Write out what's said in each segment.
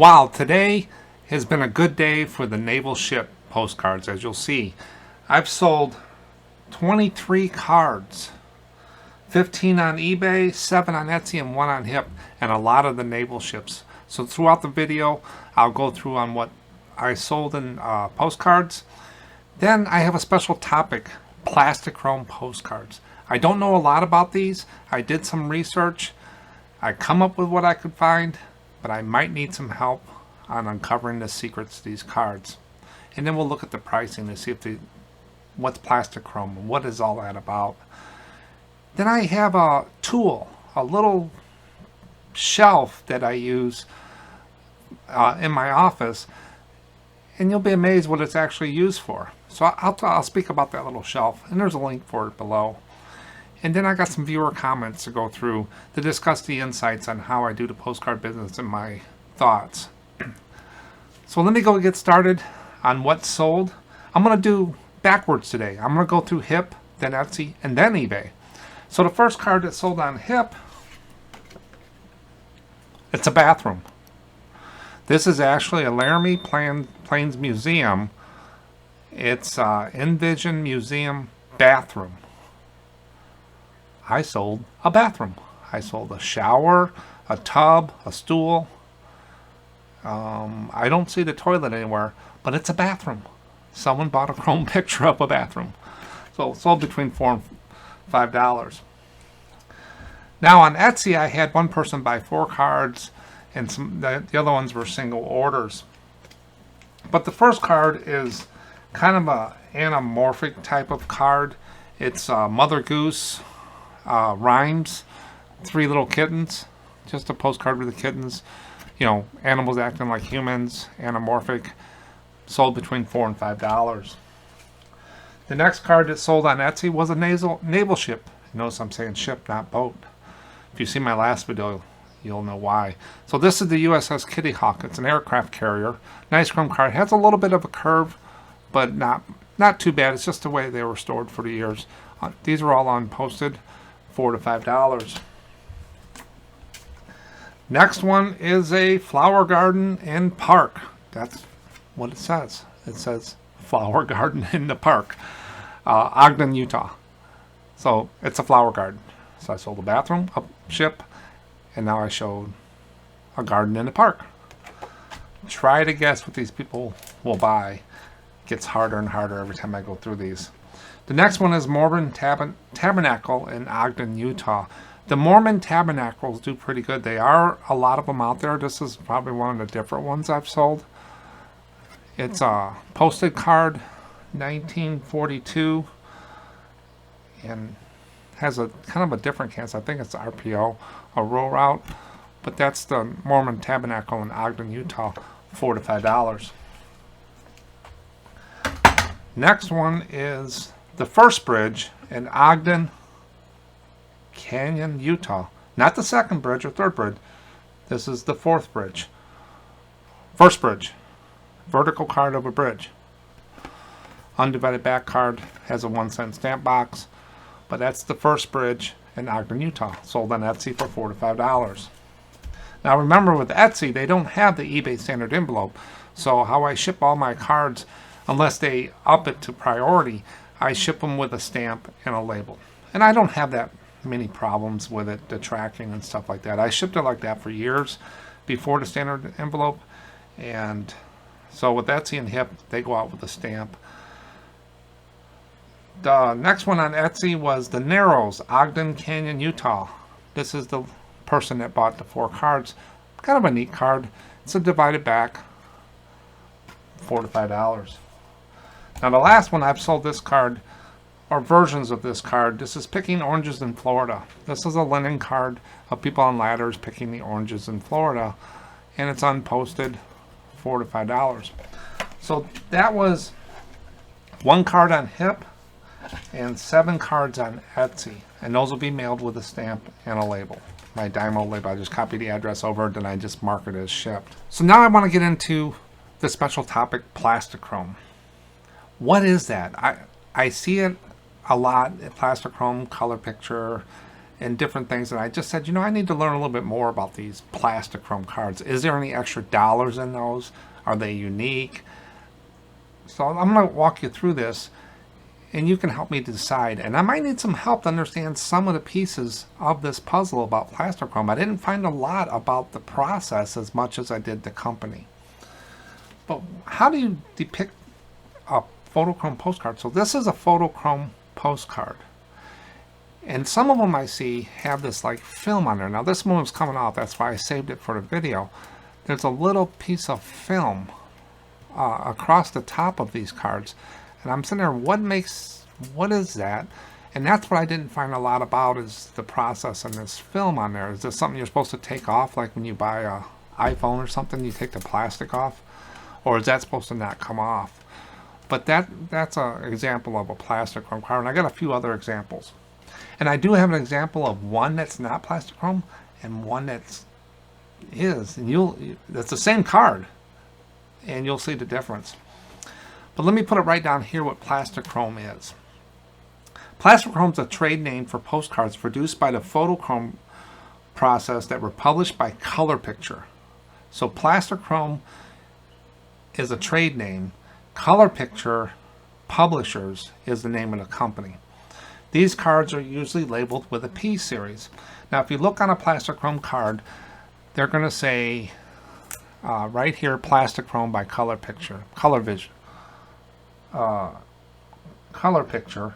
Wow, today has been a good day for the naval ship postcards. As you'll see, I've sold 23 cards, 15 on eBay, 7 on Etsy, and 1 on Hip, and a lot of the naval ships. So throughout the video, I'll go through on what I sold in postcards. Then I have a special topic, Plastichrome postcards. I don't know a lot about these. I did some research. I come up with what I could find, but I might need some help on uncovering the secrets to these cards. And then we'll look at the pricing to see if what's Plastichrome and what is all that about. Then I have a tool, a little shelf that I use in my office, and you'll be amazed what it's actually used for. So I'll speak about that little shelf, and there's a link for it below. And then I got some viewer comments to go through to discuss the insights on how I do the postcard business and my thoughts. So let me go get started on what's sold. I'm going to do backwards today. I'm going to go through Hip, then Etsy, and then eBay. So the first card that sold on Hip, it's a bathroom. This is actually a Laramie Plains Museum. It's Envision Museum bathroom. I sold a bathroom. I sold a shower, a tub, a stool. I don't see the toilet anywhere, but it's a bathroom. Someone bought a chrome picture of a bathroom. So it sold between $4 and $5. Now on Etsy, I had one person buy 4 cards, and the other ones were single orders. But the first card is kind of a anamorphic type of card. It's Mother Goose, rhymes, 3 little kittens, just a postcard with the kittens, you know, animals acting like humans, anamorphic, sold between $4 and $5. The next card that sold on Etsy was a naval ship. Notice I'm saying ship, not boat. If you see my last video, you'll know why. So this is the USS Kitty Hawk. It's an aircraft carrier. Nice chrome card. It has a little bit of a curve, but not too bad. It's just the way they were stored for the years. These are all unposted, $4 to $5. Next one is a flower garden and park. That's what it says. It says flower garden in the park. Ogden, Utah. So it's a flower garden. So I sold a bathroom, a ship, and now I showed a garden in the park. Try to guess what these people will buy. It gets harder and harder every time I go through these. The next one is Mormon Tabernacle in Ogden, Utah. The Mormon Tabernacles do pretty good. They are a lot of them out there. This is probably one of the different ones I've sold. It's a posted card, 1942, and has a kind of a different cast. I think it's RPO, a roll route, but that's the Mormon Tabernacle in Ogden, Utah, $4 to $5. Next one is the first bridge in Ogden Canyon, Utah. Not the second bridge or third bridge. This is the fourth bridge. First bridge. Vertical card of a bridge. Undivided back card. Has a 1-cent stamp box. But that's the first bridge in Ogden, Utah. Sold on Etsy for $4 to $5. Now remember, with Etsy, they don't have the eBay standard envelope. So how I ship all my cards, unless they up it to priority, I ship them with a stamp and a label. And I don't have that many problems with it, the tracking and stuff like that. I shipped it like that for years before the standard envelope. And so with Etsy and Hip, they go out with a stamp. The next one on Etsy was the Narrows, Ogden Canyon, Utah. This is the person that bought the 4 cards. Kind of a neat card. It's a divided back, $4 to $5. Now the last one, I've sold this card, or versions of this card. This is Picking Oranges in Florida. This is a linen card of people on ladders picking the oranges in Florida, and it's unposted, $4 to $5. So that was 1 card on Hip and 7 cards on Etsy, and those will be mailed with a stamp and a label. My Dymo label, I just copy the address over, then I just mark it as shipped. So now I want to get into the special topic, Plastichrome. What is that? I see it a lot, Plastichrome color picture, and different things. And I just said, you know, I need to learn a little bit more about these Plastichrome cards. Is there any extra dollars in those? Are they unique? So I'm going to walk you through this, and you can help me decide. And I might need some help to understand some of the pieces of this puzzle about Plastichrome. I didn't find a lot about the process as much as I did the company. But how do you depict a photochrome postcard? So this is a photochrome postcard. And some of them I see have this like film on there. Now this one was coming off, that's why I saved it for the video. There's a little piece of film across the top of these cards, and I'm sitting there, what is that? And that's what I didn't find a lot about, is the process and this film on there. Is this something you're supposed to take off, like when you buy a iPhone or something, you take the plastic off? Or is that supposed to not come off? But that's an example of a Plastichrome card, and I got a few other examples. And I do have an example of one that's not Plastichrome and one that's is, and that's the same card, and you'll see the difference. But let me put it right down here what Plastichrome is. Plastichrome is a trade name for postcards produced by the photochrome process that were published by Color Picture. So Plastichrome is a trade name. Color Picture Publishers is the name of the company. These cards are usually labeled with a P series. Now if you look on a Plastichrome card, they're going to say right here, Plastichrome by Color Picture, Color Picture,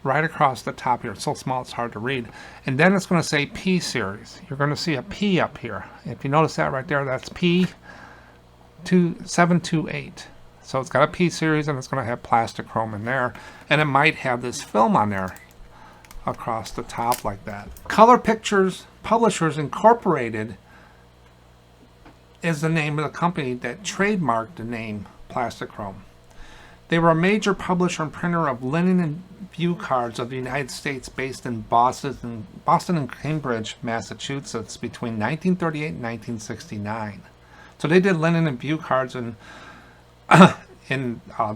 right across the top here. It's so small it's hard to read. And then it's going to say P series. You're going to see a P up here. If you notice that right there, that's P728. So it's got a P series, and it's going to have Plastichrome in there. And it might have this film on there across the top like that. Color Pictures Publishers Incorporated is the name of the company that trademarked the name Plastichrome. They were a major publisher and printer of linen and view cards of the United States, based in Boston and Cambridge, Massachusetts, between 1938 and 1969. So they did linen and view cards in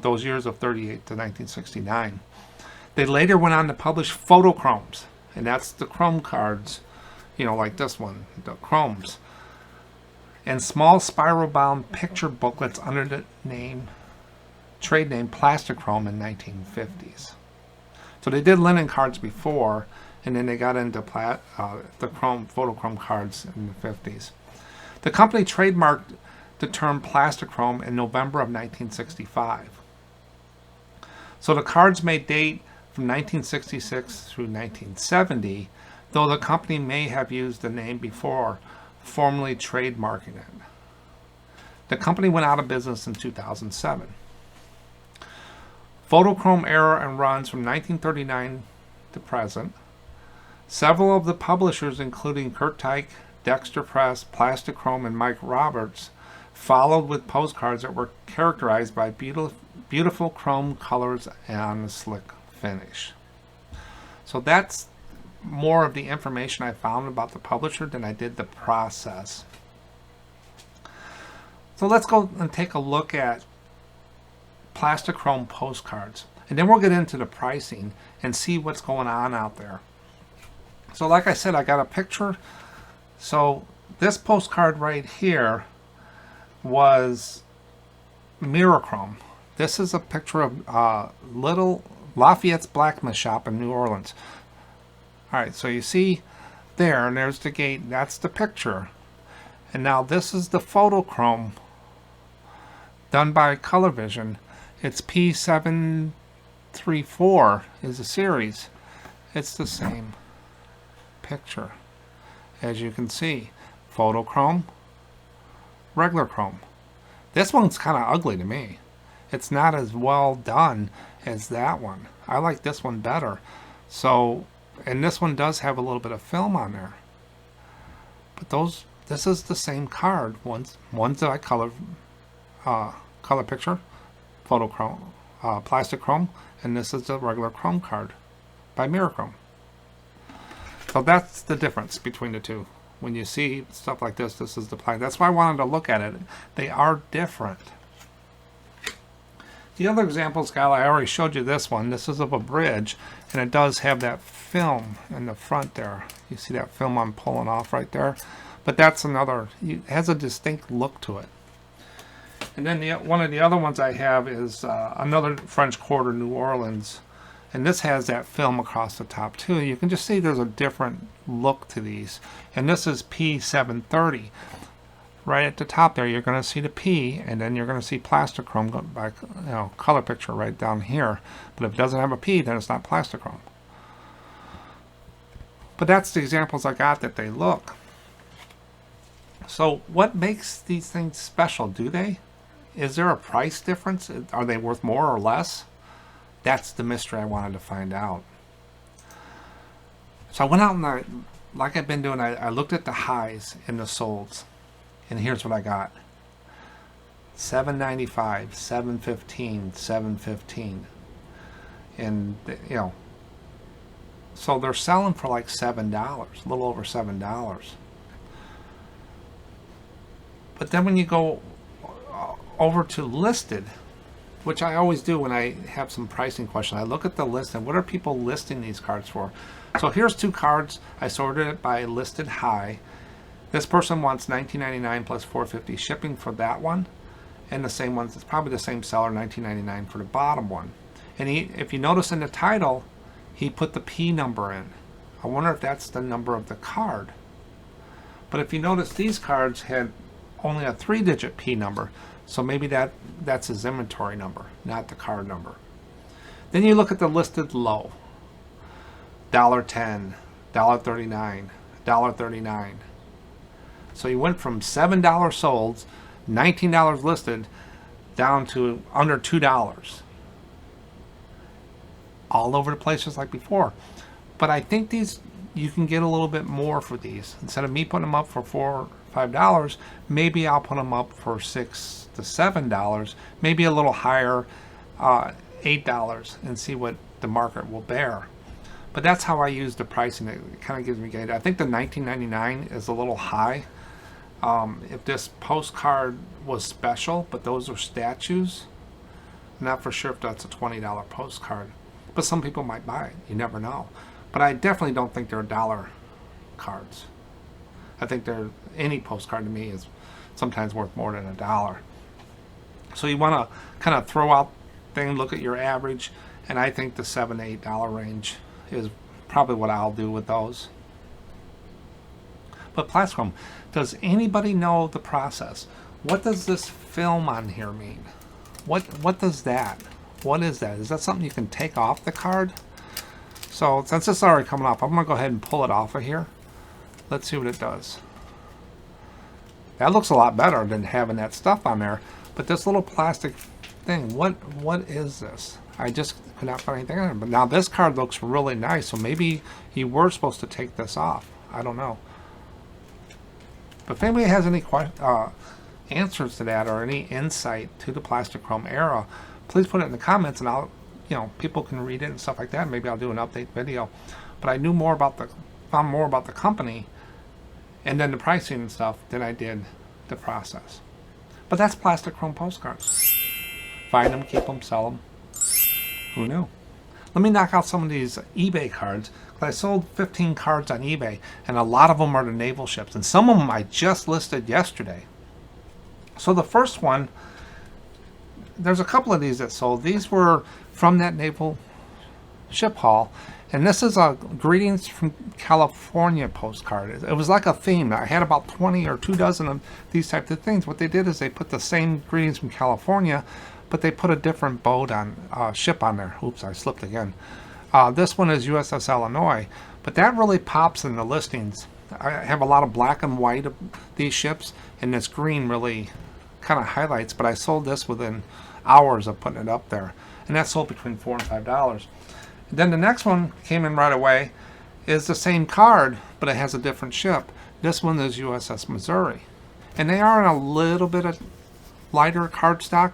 those years of 38 to 1969. They later went on to publish photochromes, and that's the chrome cards, you know, like this one, the chromes, and small spiral-bound picture booklets under the trade name Plastichrome in 1950s. So they did linen cards before, and then they got into the photochrome cards in the 50s. The company trademarked the term Plastichrome in November of 1965. So the cards may date from 1966 through 1970, though the company may have used the name before formally trademarking it. The company went out of business in 2007. Photochrome era and runs from 1939 to present. Several of the publishers, including Kurt Tyke, Dexter Press, Plastichrome, and Mike Roberts, followed with postcards that were characterized by beautiful chrome colors and a slick finish. So that's more of the information I found about the publisher than I did the process. So let's go and take a look at Plastichrome postcards, and then we'll get into the pricing and see what's going on out there. So like I said, I got a picture. So this postcard right here was Mirachrome. This is a picture of Little Lafayette's blacksmith shop in New Orleans. Alright, so you see there, and there's the gate, that's the picture. And now this is the photochrome done by Color Vision. It's P734 is a series. It's the same picture. As you can see, photochrome, regular chrome. This one's kind of ugly to me. It's not as well done as that one. I like this one better. So, and this one does have a little bit of film on there. But this is the same card. One's a color picture, photochrome, Plastichrome, and this is a regular chrome card by Mirachrome. So that's the difference between the two. When you see stuff like this, this is the plastic. That's why I wanted to look at it. They are different. The other examples, Guy, I already showed you this one. This is of a bridge, and it does have that film in the front there. You see that film I'm pulling off right there? But that's another, it has a distinct look to it. And then one of the other ones I have is another French Quarter New Orleans. And this has that film across the top too. You can just see there's a different look to these. And this is P730. Right at the top there, you're going to see the P, and then you're going to see Plastichrome by, color picture right down here. But if it doesn't have a P, then it's not Plastichrome. But that's the examples I got that they look. So what makes these things special? Do they? Is there a price difference? Are they worth more or less? That's the mystery I wanted to find out. So I went out and like I've been doing, I looked at the highs in the solds. And here's what I got. $7.95, $7.15, $7.15. And, so they're selling for like $7, a little over $7. But then when you go over to listed, which I always do when I have some pricing questions, I look at the list and what are people listing these cards for? So here's two cards. I sorted it by listed high. This person wants $19.99 plus $4.50 shipping for that one, and the same ones. It's probably the same seller, $19.99 for the bottom one. And if you notice in the title, he put the P number in. I wonder if that's the number of the card. But if you notice, these cards had only a 3-digit P number, so maybe that's his inventory number, not the card number. Then you look at the listed low. $1.10, $1.39, $1.39. So you went from $7 sold, $19 listed, down to under $2. All over the place just like before. But I think these, you can get a little bit more for these. Instead of me putting them up for $4 or $5, maybe I'll put them up for $6 to $7, maybe a little higher, $8, and see what the market will bear. But that's how I use the pricing. It kind of gives me a, I think the $19.99 is a little high. If this postcard was special, but those are statues, I'm not for sure if that's a $20 postcard. But some people might buy it. You never know. But I definitely don't think they're dollar cards. I think any postcard to me is sometimes worth more than $1. So you want to kind of throw out things, look at your average, and I think the $7 to $8 range is probably what I'll do with those. But Plastichrome, does anybody know the process? What does this film on here mean? What does that? What is that? Is that something you can take off the card? So since this is already coming off, I'm going to go ahead and pull it off of here. Let's see what it does. That looks a lot better than having that stuff on there. But this little plastic thing, what is this? I just could not find anything on it. But now this card looks really nice, so maybe you were supposed to take this off. I don't know. But if anybody has any answers to that or any insight to the Plastichrome era, please put it in the comments, and I'll, people can read it and stuff like that. Maybe I'll do an update video. But I knew more about found more about the company and then the pricing and stuff than I did the process. But that's Plastichrome Postcards. Find them, keep them, sell them. Who knew? Let me knock out some of these eBay cards. I sold 15 cards on eBay, and a lot of them are the naval ships, and some of them I just listed yesterday. So the first one, there's a couple of these that sold. These were from that naval ship haul, and this is a Greetings from California postcard. It was like a theme. I had about 20 or 24 of these types of things. What they did is they put the same Greetings from California, but they put a different boat on, ship on there. Oops, I slipped again. This one is USS Illinois, but that really pops in the listings. I have a lot of black and white of these ships, and this green really kind of highlights, but I sold this within hours of putting it up there, and that sold between $4 and $5. And then the next one came in right away, is the same card, but it has a different ship. This one is USS Missouri, and they are in a little bit of lighter cardstock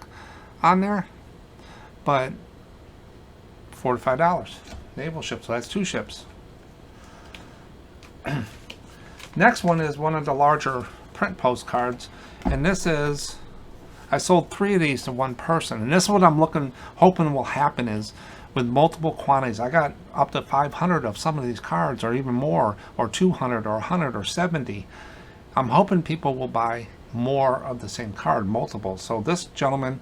on there, but $4 to $5. Naval ship, so that's 2 ships. Next one is one of the larger print postcards, and this is, I sold 3 of these to one person, and this is what I'm hoping will happen is with multiple quantities. I got up to 500 of some of these cards, or even more, or 200 or 100 or 70. I'm hoping people will buy more of the same card, multiple. So this gentleman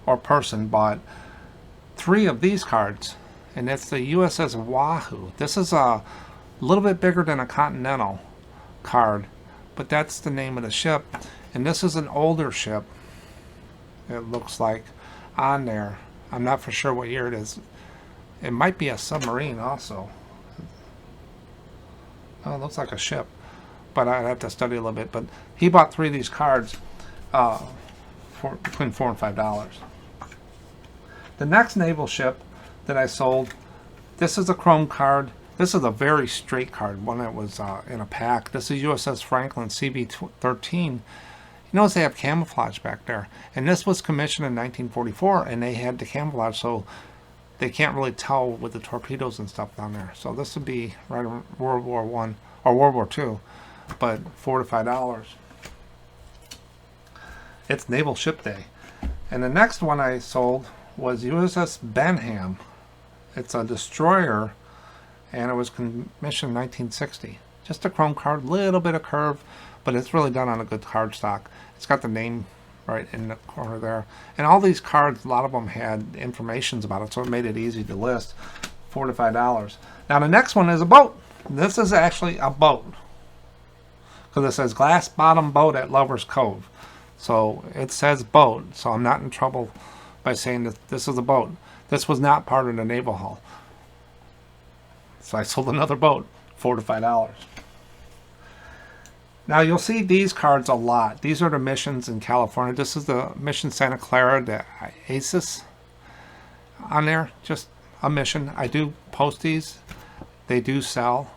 or person bought 3 of these cards, and it's the USS Wahoo. This is a little bit bigger than a Continental card, but that's the name of the ship. And this is an older ship, it looks like, on there. I'm not for sure what year it is. It might be a submarine also. Oh, it looks like a ship, but I'd have to study a little bit. But he bought 3 of these cards for between $4 and $5. The next naval ship that I sold, this is a chrome card. This is a very straight card, one that was in a pack. This is USS Franklin CB-13. You notice they have camouflage back there. And this was commissioned in 1944, and they had the camouflage, so they can't really tell with the torpedoes and stuff down there. So this would be right around World War I or World War II, but $4 to $5. It's Naval Ship Day. And the next one I sold was USS Benham. It's a destroyer, and it was commissioned in 1960. Just a chrome card, little bit of curve, but it's really done on a good card stock. It's got the name right in the corner there. And all these cards, a lot of them had informations about it, so it made it easy to list. $4 to $5. Now the next one is a boat. This is actually a boat, because it says glass bottom boat at Lover's Cove. So it says boat, so I'm not in trouble by saying that this is a boat. This was not part of the naval hull. So I sold another boat, $4 to $5. Now you'll see these cards a lot. These are the missions in California. This is the mission Santa Clara, the ACES on there. Just a mission. I do post these. They do sell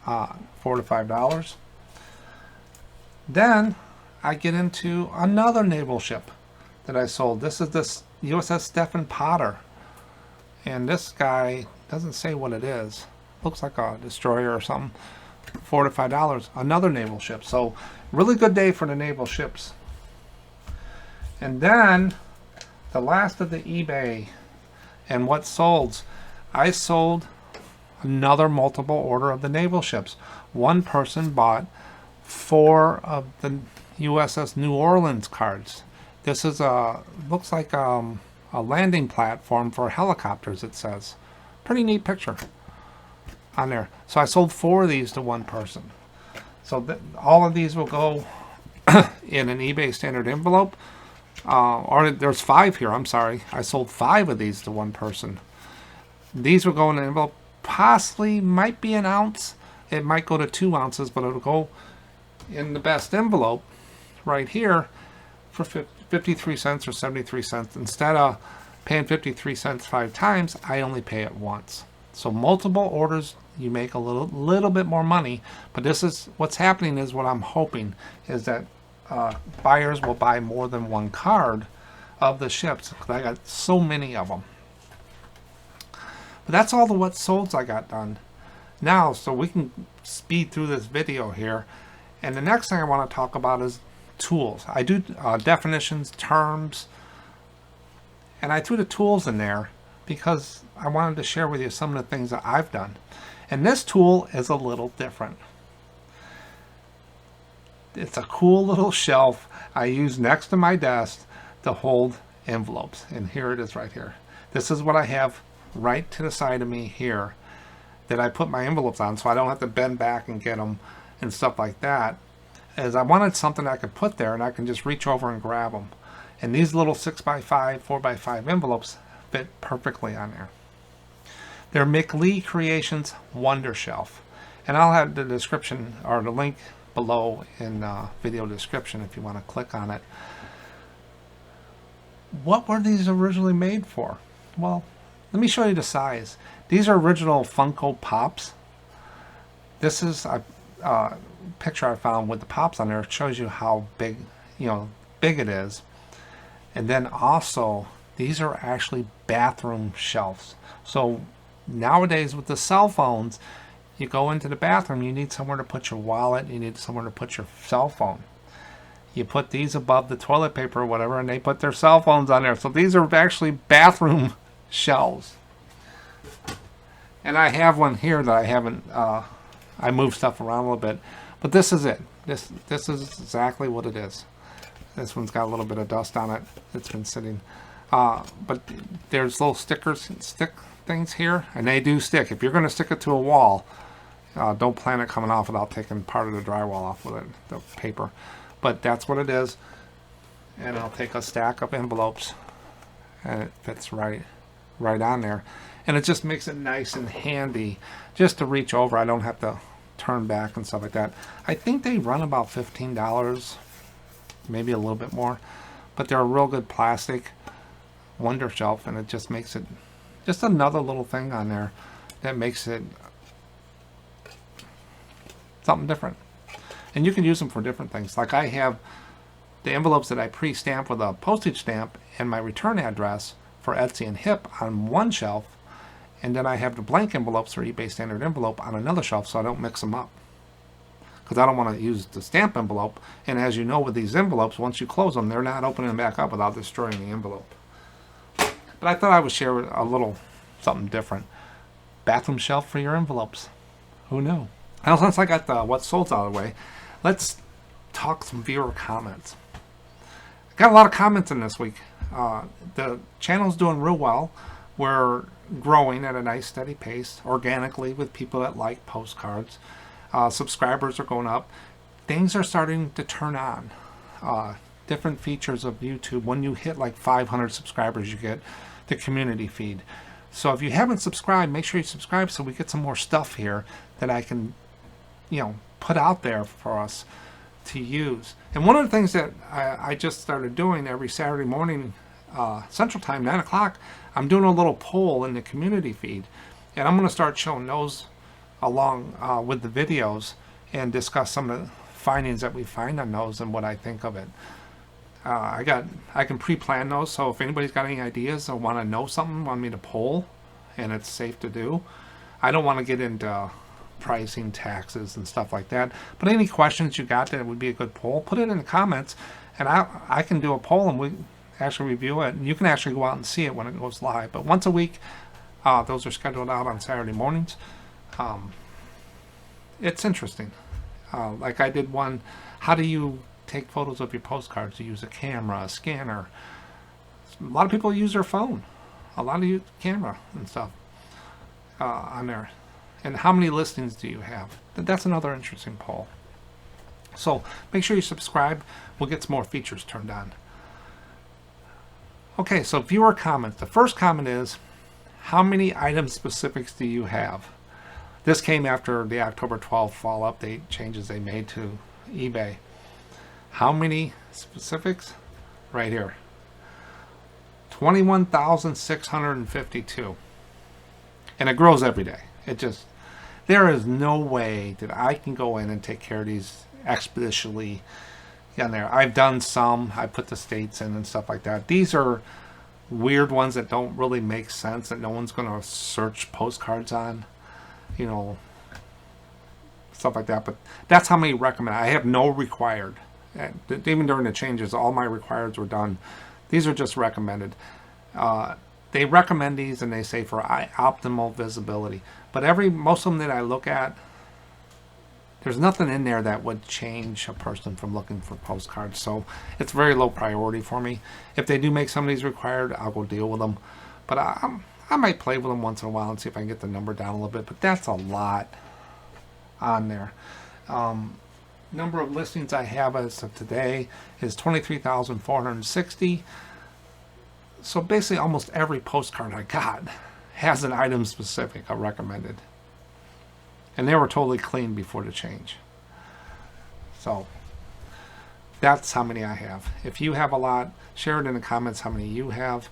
$4 to $5. Then I get into another naval ship that I sold. This is this USS Stephen Potter. And this guy doesn't say what it is. Looks like a destroyer or something. $4 to $5. Another naval ship. So really good day for the naval ships. And then the last of the eBay and what sold, I sold another multiple order of the naval ships. One person bought 4 of the USS New Orleans cards. This is a, looks like a landing platform for helicopters, it says. Pretty neat picture on there. So I sold 4 of these to one person. So all of these will go in an eBay standard envelope. Or there's 5 here, I'm sorry. I sold 5 of these to one person. These will go in an envelope. Possibly might be an ounce. It might go to 2 ounces, but it'll go in the best envelope right here for 53 cents or 73 cents. Instead of paying 53 cents 5 times, I only pay it once. So multiple orders, you make a little bit more money. But this is what's happening, is what I'm hoping is that buyers will buy more than one card of the ships, because I got so many of them. But that's all the what solds I got done now, so we can speed through this video here. And the next thing I want to talk about is tools. I do definitions, terms, and I threw the tools in there because I wanted to share with you some of the things that I've done. And this tool is a little different. It's a cool little shelf I use next to my desk to hold envelopes. And here it is right here. This is what I have right to the side of me here that I put my envelopes on, so I don't have to bend back and get them and stuff like that. As I wanted something I could put there and I can just reach over and grab them. And these little 6x5, 4x5 envelopes fit perfectly on there. They're McLee Creations Wonder Shelf. And I'll have the description or the link below in video description if you want to click on it. What were these originally made for? Well, let me show you the size. These are original Funko Pops. This is a picture I found with the pops on there. It shows you how big, big it is. And then also, these are actually bathroom shelves. So nowadays with the cell phones, you go into the bathroom, you need somewhere to put your wallet, you need somewhere to put your cell phone. You put these above the toilet paper or whatever, and they put their cell phones on there. So these are actually bathroom shelves. And I have one here that I haven't, I moved stuff around a little bit. But this is it. This is exactly what it is. This one's got a little bit of dust on it. It's been sitting. But there's little stick things here, and they do stick. If you're going to stick it to a wall, don't plan it coming off without taking part of the drywall off with it, the paper. But that's what it is. And I'll take a stack of envelopes, and it fits right on there. And it just makes it nice and handy just to reach over. I don't have to turn back and stuff like that. I think they run about $15, maybe a little bit more. But they're a real good plastic wonder shelf, and it just makes it just another little thing on there that makes it something different. And you can use them for different things. Like I have the envelopes that I pre-stamp with a postage stamp and my return address for Etsy and Hip on one shelf, and then I have the blank envelopes for eBay Standard Envelope on another shelf, so I don't mix them up. Because I don't want to use the stamp envelope, and as you know with these envelopes, once you close them, they're not opening back up without destroying the envelope. But I thought I would share a little something different. Bathroom shelf for your envelopes. Who knew? Now, since I got the what sold's out of the way, let's talk some viewer comments. Got a lot of comments in this week. The channel's doing real well. We're growing at a nice steady pace organically with people that like postcards. Subscribers are going up. Things are starting to turn on. Different features of YouTube. When you hit like 500 subscribers, you get the community feed. So if you haven't subscribed, make sure you subscribe so we get some more stuff here that I can, put out there for us to use. And one of the things that I just started doing every Saturday morning, Central Time, 9 o'clock, I'm doing a little poll in the community feed. And I'm going to start showing those along with the videos and discuss some of the findings that we find on those and what I think of it. I can pre-plan those, so if anybody's got any ideas or want to know something, want me to poll, and it's safe to do. I don't want to get into pricing, taxes, and stuff like that. But any questions you got that would be a good poll, put it in the comments, and I can do a poll and we actually review it. And you can actually go out and see it when it goes live. But once a week, those are scheduled out on Saturday mornings. It's interesting. Like I did one, how do you take photos of your postcards? You use a camera, a scanner. A lot of people use their phone. A lot of use camera and stuff on there. And how many listings do you have? That's another interesting poll. So make sure you subscribe. We'll get some more features turned on. Okay, so viewer comments. The first comment is, how many item specifics do you have? This came after the October 12th fall update changes they made to eBay. How many specifics? Right here. 21,652. And it grows every day. There is no way that I can go in and take care of these expeditiously on there. I've done some. I put the states in and stuff like that. These are weird ones that don't really make sense, that no one's going to search postcards on. Stuff like that. But that's how many recommend. I have no required. Even during the changes, all my requireds were done. These are just recommended. They recommend these and they say for optimal visibility. But most of them that I look at, there's nothing in there that would change a person from looking for postcards. So it's very low priority for me. If they do make some of these required, I'll go deal with them. But I might play with them once in a while and see if I can get the number down a little bit. But that's a lot on there. Number of listings I have as of today is 23,460. So basically almost every postcard I got has an item specific, a recommended. And they were totally clean before the change. So that's how many I have. If you have a lot, share it in the comments how many you have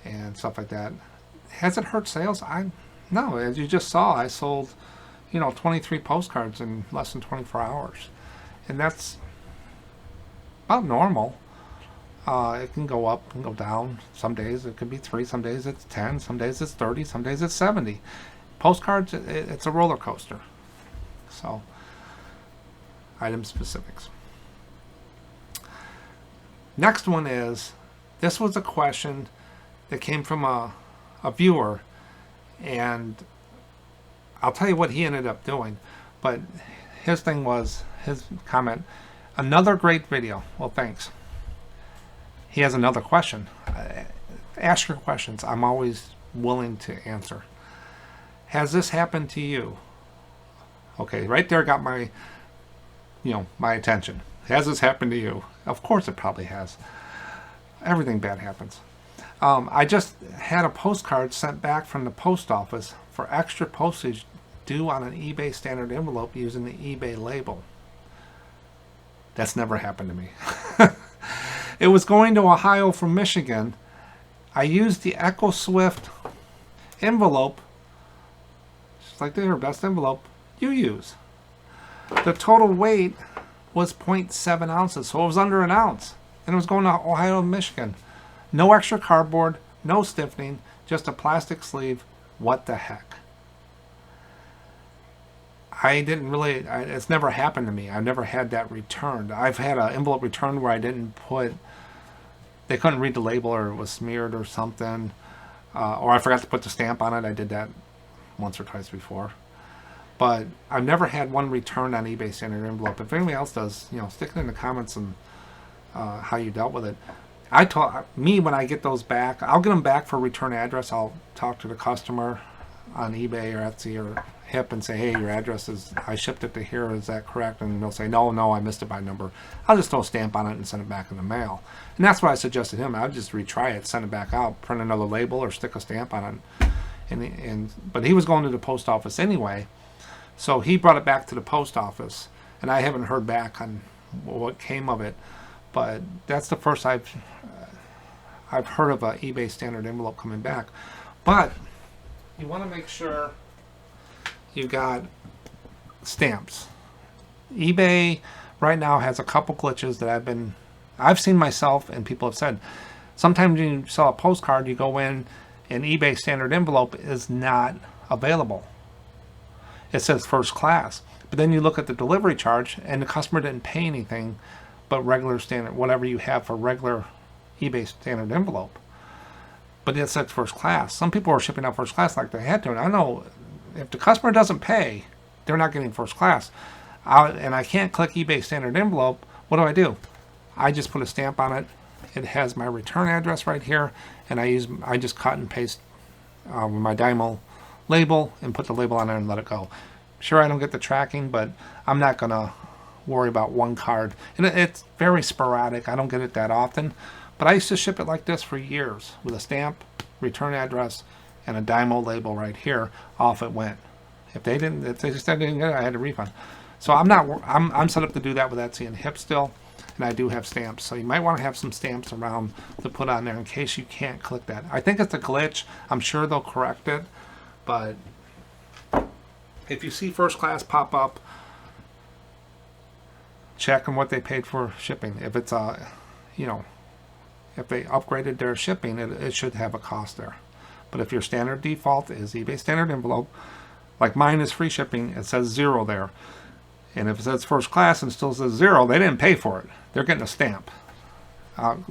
and stuff like that. Has it hurt sales? No, as you just saw, I sold 23 postcards in less than 24 hours. And that's about normal. It can go up and go down. Some days it could be 3, some days it's 10, some days it's 30, some days it's 70. Postcards, it's a roller coaster. So, item specifics. Next one is, this was a question that came from a viewer, And I'll tell you what he ended up doing. But his thing was, his comment, another great video. Well, thanks. He has another question. Ask your questions. I'm always willing to answer. Has this happened to you? Okay, right there got my, my attention. Has this happened to you? Of course it probably has. Everything bad happens. I just had a postcard sent back from the post office for extra postage due on an eBay standard envelope using the eBay label. That's never happened to me. It was going to Ohio from Michigan. I used the Echo Swift envelope. It's like their best envelope you use. The total weight was 0.7 ounces, so it was under an ounce. And it was going to Ohio and Michigan. No extra cardboard, no stiffening, just a plastic sleeve. What the heck? I didn't really, it's never happened to me. I've never had that returned. I've had an envelope returned where I didn't put, they couldn't read the label or it was smeared or something. Or I forgot to put the stamp on it. I did that once or twice before. But I've never had one returned on eBay standard envelope. If anybody else does, stick it in the comments and how you dealt with it. When I get those back, I'll get them back for return address. I'll talk to the customer on eBay or Etsy or Hip and say, hey, your address is, I shipped it to here, is that correct? And they'll say, no, I missed it by number. I'll just throw a stamp on it and send it back in the mail. And that's what I suggested him. I'd just retry it, send it back out, print another label or stick a stamp on it. But he was going to the post office anyway, so he brought it back to the post office, and I haven't heard back on what came of it. But that's the first I've heard of an eBay standard envelope coming back. But you want to make sure you got stamps. eBay right now has a couple glitches that I've seen myself and people have said. Sometimes when you sell a postcard, you go in and eBay standard envelope is not available. It says first class. But then you look at the delivery charge and the customer didn't pay anything but regular standard, whatever you have for regular eBay standard envelope. But it says first class. Some people are shipping out first class like they had to. And I know if the customer doesn't pay, they're not getting first class. And I can't click eBay standard envelope. What do? I just put a stamp on it. It has my return address right here. And I just cut and paste with my Dymo label and put the label on there and let it go. Sure, I don't get the tracking, but I'm not going to worry about one card. And it's very sporadic. I don't get it that often. But I used to ship it like this for years with a stamp, return address, and a Dymo label right here. Off it went. If they just didn't get it, I had a refund. So I'm set up to do that with Etsy and Hip still, and I do have stamps. So you might want to have some stamps around to put on there in case you can't click that. I think it's a glitch. I'm sure they'll correct it, but if you see first class pop up, check on what they paid for shipping. If it's if they upgraded their shipping, it should have a cost there. But if your standard default is eBay standard envelope, like mine is free shipping, it says 0 there. And if it says first class and still says 0, they didn't pay for it. They're getting a stamp. I'm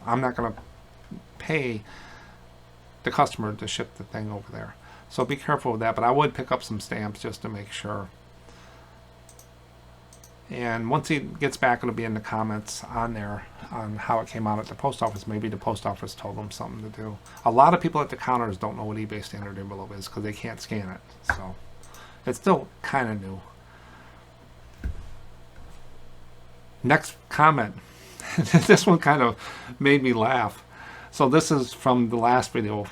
not going to pay the customer to ship the thing over there. So be careful with that. But I would pick up some stamps just to make sure. And once he gets back, it'll be in the comments on there on how it came out at the post office. Maybe the post office told them something to do. A lot of people at the counters don't know what eBay standard envelope is because they can't scan it. So it's still kind of new. Next comment. This one kind of made me laugh. So this is from the last video,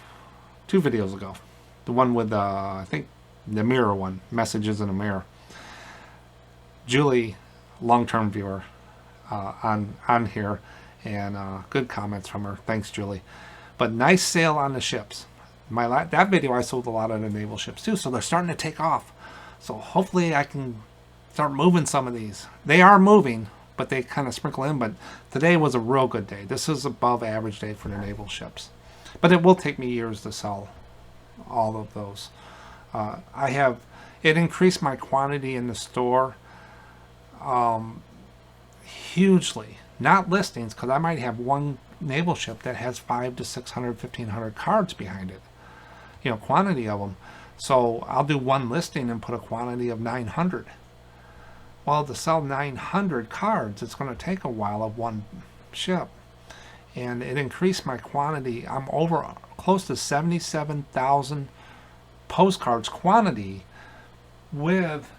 2 videos ago. The one with, I think, the mirror one, messages in a mirror. Julie, long-term viewer on here, and good comments from her. Thanks, Julie. But nice sale on the ships. That video, I sold a lot of the naval ships too, so they're starting to take off. So hopefully I can start moving some of these. They are moving, but they kind of sprinkle in. But today was a real good day. This is above average day for the naval ships. But it will take me years to sell all of those. It increased my quantity in the store hugely. Not listings, because I might have one naval ship that has 500 to 600, 1,500 cards behind it. quantity of them. So I'll do one listing and put a quantity of 900. Well, to sell 900 cards, it's going to take a while of one ship. And it increased my quantity. I'm over close to 77,000 postcards quantity with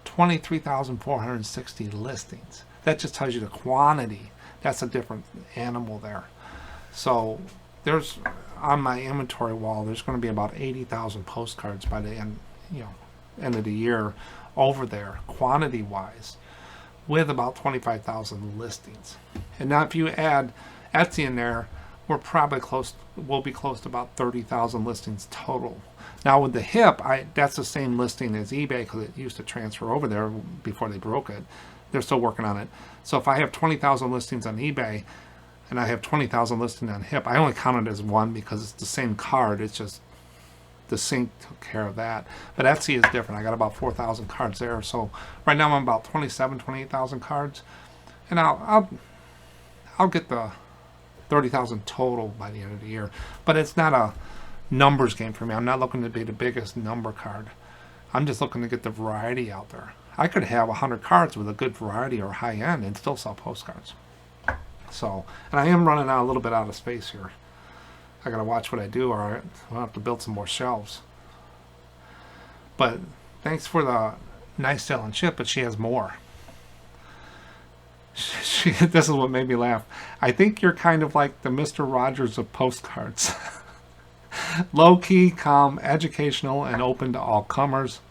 23,460 listings. That just tells you the quantity. That's a different animal there. So there's, on my inventory wall, there's going to be about 80,000 postcards by the end of the year over there, quantity wise, with about 25,000 listings. And now if you add Etsy in there, we'll be close to about 30,000 listings total. Now with the Hip, that's the same listing as eBay because it used to transfer over there before they broke it. They're still working on it. So if I have 20,000 listings on eBay and I have 20,000 listings on Hip, I only count it as one because it's the same card. It's just the sync took care of that. But Etsy is different. I got about 4,000 cards there. So right now I'm about 28,000 cards. And I'll get the 30,000 total by the end of the year. But it's not a numbers game for me. I'm not looking to be the biggest number card. I'm just looking to get the variety out there. I could have 100 cards with a good variety or high end and still sell postcards. So, and I am running out a little bit out of space here. I gotta watch what I do, or I'll have to build some more shelves. But thanks for the nice selling ship, but she has more. This is what made me laugh. I think you're kind of like the Mr. Rogers of postcards. Low-key, calm, educational, and open to all comers.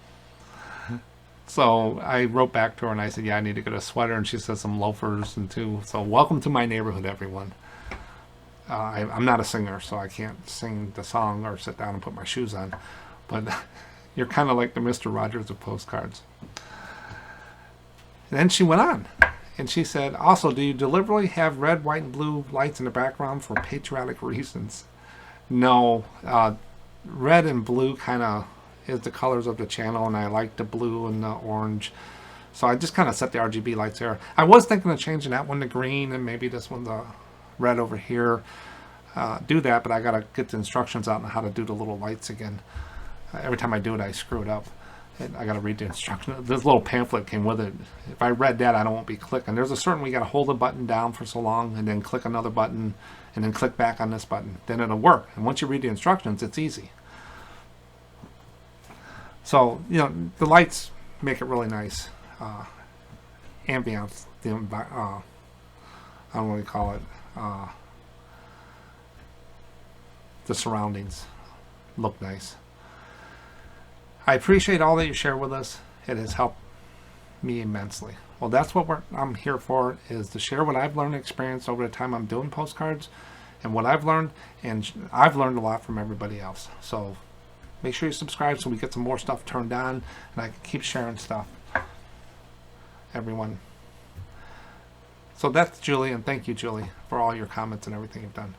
So I wrote back to her and I said, yeah, I need to get a sweater. And she said some loafers and too. So welcome to my neighborhood, everyone. I'm not a singer, so I can't sing the song or sit down and put my shoes on. But you're kind of like the Mr. Rogers of postcards. And then she went on. And she said, also, do you deliberately have red, white, and blue lights in the background for patriotic reasons? No. Red and blue kind of is the colors of the channel, and I like the blue and the orange. So I just kind of set the RGB lights there. I was thinking of changing that one to green, and maybe this one the red over here. Do that, but I got to get the instructions out on how to do the little lights again. Every time I do it, I screw it up. And I got to read the instructions. This little pamphlet came with it. If I read that, I don't want to be clicking. There's a certain way you got to hold a button down for so long and then click another button and then click back on this button. Then it'll work. And once you read the instructions, it's easy. So, the lights make it really nice. Ambiance, I don't know what you call it. The surroundings look nice. I appreciate all that you share with us. It has helped me immensely. Well, that's what I'm here for, is to share what I've learned and experienced over the time I'm doing postcards and what I've learned. And I've learned a lot from everybody else. So make sure you subscribe so we get some more stuff turned on and I can keep sharing stuff. Everyone. So that's Julie, and thank you, Julie, for all your comments and everything you've done.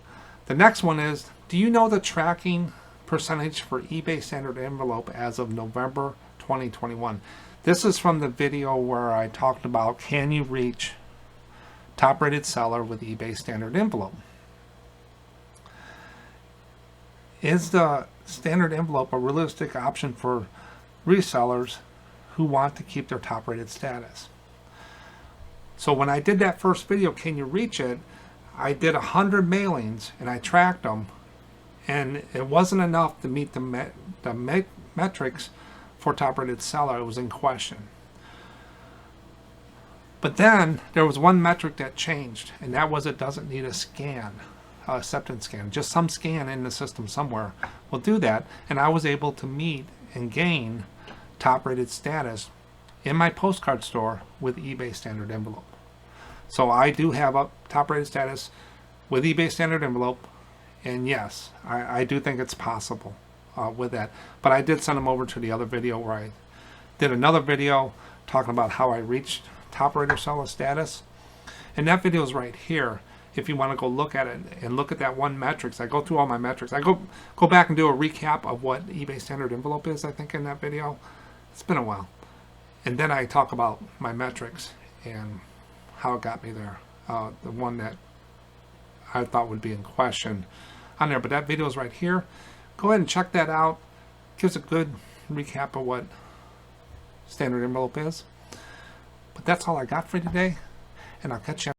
The next one is, do you know the tracking percentage for eBay standard envelope as of November 2021? This is from the video where I talked about, can you reach top rated seller with eBay standard envelope? Is the standard envelope a realistic option for resellers who want to keep their top rated status? So when I did that first video, can you reach it? I did 100 mailings and I tracked them, and it wasn't enough to meet the metrics for top rated seller. It was in question. But then there was one metric that changed, and that was it doesn't need a scan, acceptance scan. Just some scan in the system somewhere will do that, and I was able to meet and gain top rated status in my postcard store with eBay standard envelope. So I do have a top rated status with eBay standard envelope, and yes, I do think it's possible with that. But I did send them over to the other video where I did another video talking about how I reached top rated seller status, and that video is right here if you want to go look at it and look at that one metrics. I go through all my metrics. I go back and do a recap of what eBay standard envelope is, I think, in that video. It's been a while. And then I talk about my metrics and how it got me there. The one that I thought would be in question on there. But that video is right here. go ahead and check that out. Gives a good recap of what standard envelope is. But that's all I got for you today, and I'll catch you